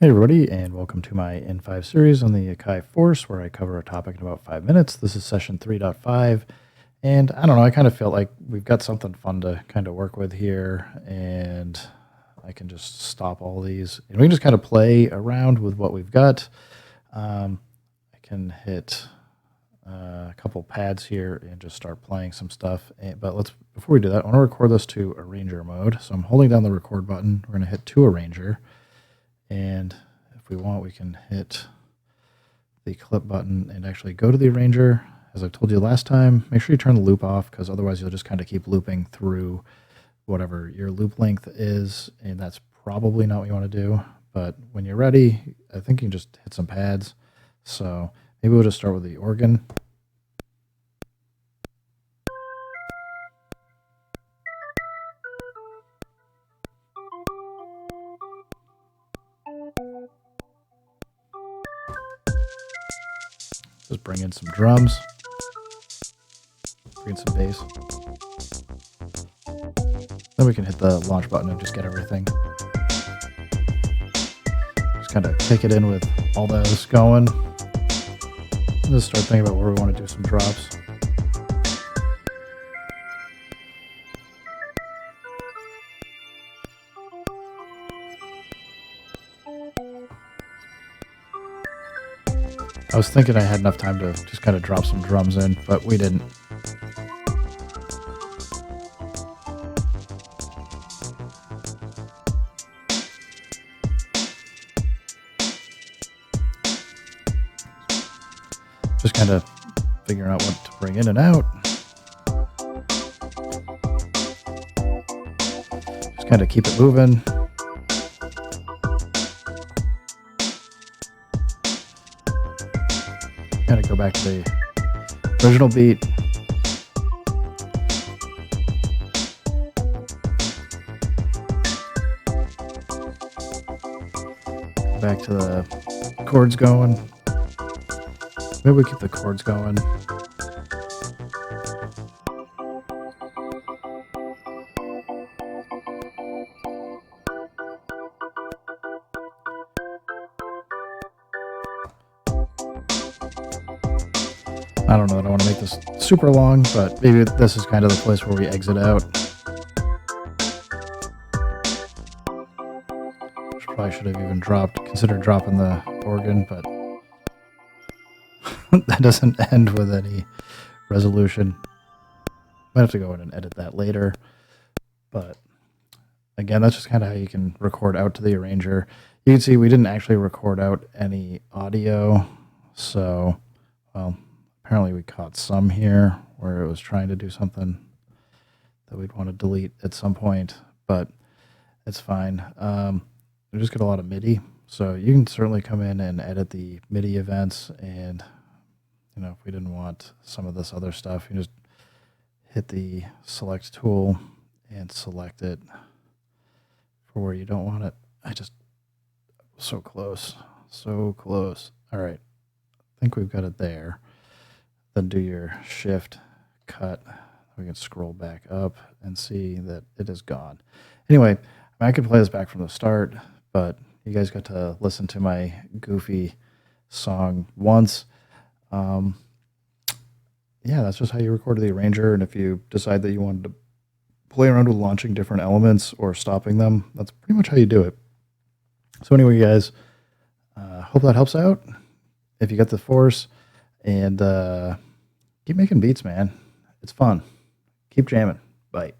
Hey everybody, and welcome to my N5 series on the Akai Force, where I cover a topic in about 5 minutes. This is session 3.5, and I don't know, I kind of feel like we've got something fun to kind of work with here, and I can just stop all these, and we can just kind of play around with what we've got. I can hit a couple pads here and just start playing some stuff, but before we do that, I want to record this to arranger mode, so I'm holding down the record button. We're going to hit to arranger. And if we want, we can hit the clip button and actually go to the arranger. As I told you last time, make sure you turn the loop off, because otherwise you'll just kind of keep looping through whatever your loop length is, and that's probably not what you want to do. But when you're ready, I think you can just hit some pads. So maybe we'll just start with the organ. Just bring in some drums, bring in some bass. Then we can hit the launch button and just get everything. Just kind of kick it in with all those going. And just start thinking about where we want to do some drops. I was thinking I had enough time to just kind of drop some drums in, but we didn't. Just kind of figuring out what to bring in and out. Just kind of keep it moving. Kind of go back to the original beat. Back to the chords going. Maybe we keep the chords going. I don't know that I want to make this super long, but maybe this is kind of the place where we exit out. Probably should have even considered dropping the organ, but that doesn't end with any resolution. Might have to go in and edit that later. But again, that's just kind of how you can record out to the arranger. You can see we didn't actually record out any audio, so, well, apparently we caught some here where it was trying to do something that we'd want to delete at some point, but it's fine. We just get a lot of MIDI, so you can certainly come in and edit the MIDI events, and if we didn't want some of this other stuff, you just hit the select tool and select it for where you don't want it. So close. All right, I think we've got it there. Then do your shift cut. We can scroll back up and see that it is gone. Anyway, I could play this back from the start, but you guys got to listen to my goofy song once. Yeah, that's just how you record the arranger, and if you decide that you wanted to play around with launching different elements or stopping them, that's pretty much how you do it. So anyway, you guys, hope that helps out. If you got the Force, and keep making beats, man. It's fun. Keep jamming. Bye.